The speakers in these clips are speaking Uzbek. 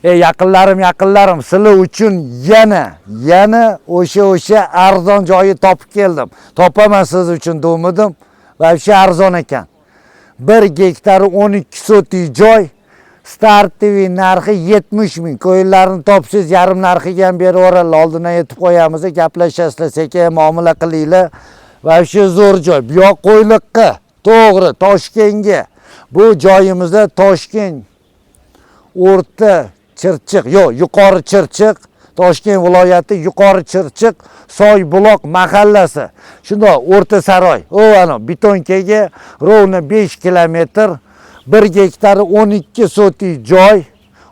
Yaqinlarim, sizlar uchun yana o'sha arzon joyi topib keldim. Topaman siz uchun dedim. Va shu arzon ekan. 1 gektari 12 sotik joy. Startiviy narxi 70 ming. Ko'yinlarni topsiz yarim narxiga ham berib yuboradilar. Oldindan yetib qo'yamiz, gaplashasizlar, sekin muomala qilinglar. Va shu zo'r joy. Bu yoq qo'yliqqa, to'g'ri Toshkentga. Bu joyimizda Toshkent O'rta Chirchiq, Yuqori Chirchiq, Toshkent viloyati Yuqori Chirchiq, Soybuloq mahallasi. Shundoq O'rta Saroy. Ana Betonkaga rovna 5 kilometr, 1 gektari 12 sotik joy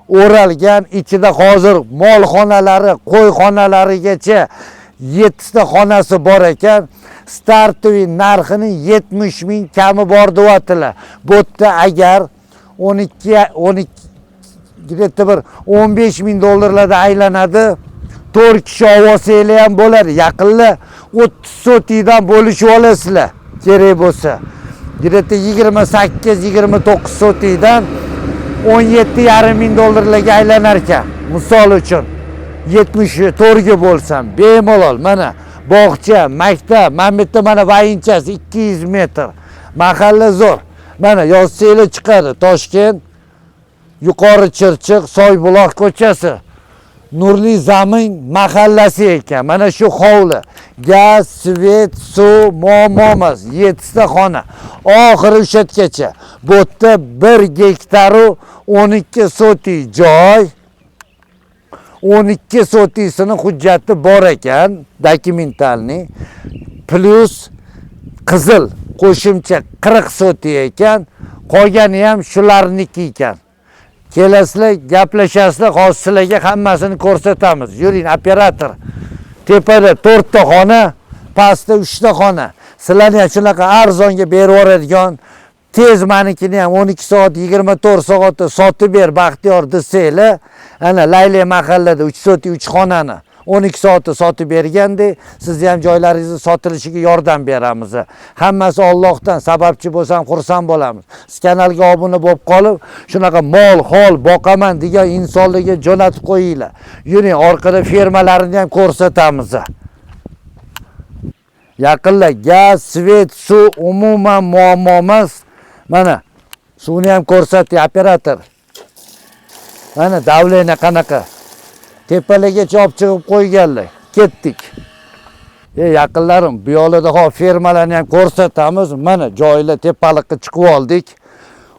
o'ralgan. Ichida hozir mol xonalari, qo'y xonalarigacha 7 ta xonasi bor ekan. Startiviy narxining 70 ming kami bor deyaptilar. Bu yerda agar 12 bir 15 ming dollarlarda aylanadi. 4 kishi ovosanglar ham bo'ladi. Yaqinlar 30 sotikdan bo'lishib olasizlar. Kerak bo'lsa. 28-29 sotikdan 17,5 ming dollarlarga aylanar ekan. Misol uchun 74 ga bo'lsam bemalol mana bog'cha, maktab, mana bu yerda mana vayinchasi 200 metr. Mahalla zo'r. Mana yozsanglar chiqadi. Toshkent Yuqori Chirchiq, Soybuloq ko'chasi. Nurli zamin mahallasi ekan. Mana shu hovli. Gaz, svet, suv, muammomas, 7 ta xona. Oxiri o'shatgacha. Bu yerda 1 gektari 12 sotik joy. 12 sotiksini hujjati bor ekan, dokumentalni. Plus qizil qo'shimcha 40 sotik ekan. Qolgani ham shularniki ekan. Kelasizlar, gaplashasizlar, hozir sizlarga hammasini ko'rsatamiz. Yuring, operator. Tepada 4 ta xona, pastda 3 ta xona. Sizlarni ham shunaqa arzonga berib yuboradigan, tez manikini ham 12 soat, 24 soatda sotib ber, Baxtiyor desanglar, ana Layli mahallada 3 sotik 3 xonani 12 soatda sotib berganda, sizni ham joylaringizni sotilishiga yordam beramiz. Hammasi Allohdan, sababchi bo'lsam xursand bo'lamiz. Siz kanalga obuna bo'lib qolib, shunaqa mol, hol boqaman degan insonlarga jo'natib qo'yinglar. Yuring, orqada fermalarini ham ko'rsatamiz. Yaqinlar gaz, svet, suv umuman muammo emas. Mana suvni ham ko'rsating, operator. Mana davlena qanaqa. Tepalagacha olib chiqib qo'yganlar. Ketdik. Yaqinlarim, bu yo'lda hozir fermalarni ham ko'rsatamiz. Mana joylar tepaliqqa chiqib oldik.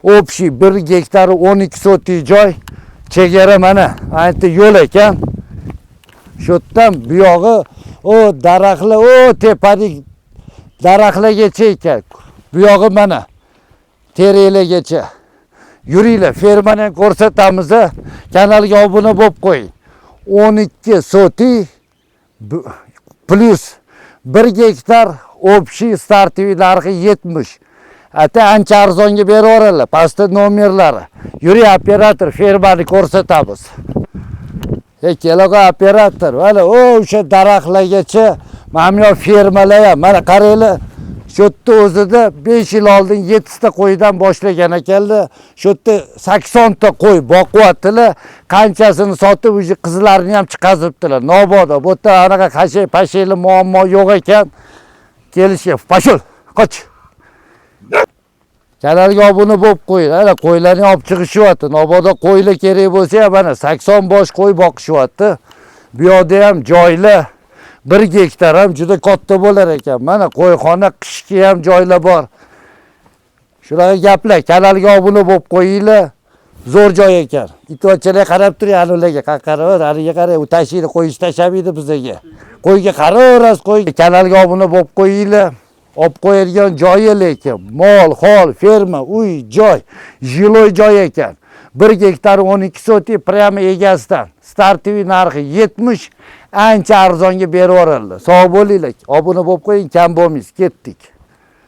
Общий 1 gektari 12 sotik joy. Chegara mana, aytdi yo'l ekan. Shu yerdan bu yog'i daraxtlar, tepadik daraxtlargacha ekan. Bu yog'i mana terelargacha. Yuringlar, fermani ham ko'rsatamiz. Kanalga obuna bo'lib qo'ying. 12 sotik plus 1 gektar общий startiviy narxi 70. Ata ancha arzonga berib yuboradilar. Pastda nomerlari. Yuring, operator, fermani ko'rsatamiz. Kelaga operator, mana o'sha daraxtlargacha mana bu fermalar ham, mana qaranglar. Shu yerda o'zida 5 yil oldin 7 ta qo'ydan boshlagan ekanlar. Shu yerda 80 ta qo'y boqyaptilar. Qanchasini sotib, o'sha qizlarini ham chiqazibdilar. Nobodo, bu yerda anaqa qashay-pashayli muammo yo'q ekan. Kelishga, pashul, qoch. Kanalga obuna bo'lib qo'ying. Ana qo'ylarni olib chiqishyapti. Nobodo qo'ylar kerak bo'lsa, mana 80 bosh qo'y boqishyapti. Bu yerda ham joylar 1 gektar ham juda katta bo'lar ekan. Mana qo'yxona, qishki ham joylar bor. Shularga gaplar, kanalga obuna bo'lib qo'yinglar. Zo'r joy ekan. Itvachalar qarab turing, ularga qaqarib, ariga qarang, u tashiydi, qo'yish tashamaydi bizga. Qo'yga qaraverasiz, qo'y. Kanalga obuna bo'lib qo'yinglar. Olib qo'yadigan joyi lekin mol, hol, ferma, uy, joy, jiloy joy ekan. 1 gektar 12 sotik prama egasidan. Startiviy narxi 70, ancha arzonga berib yuboradilar. Sog' bo'linglar. Obuna bo'lib qo'ying, kam bo'lmaysiz. Ketdik.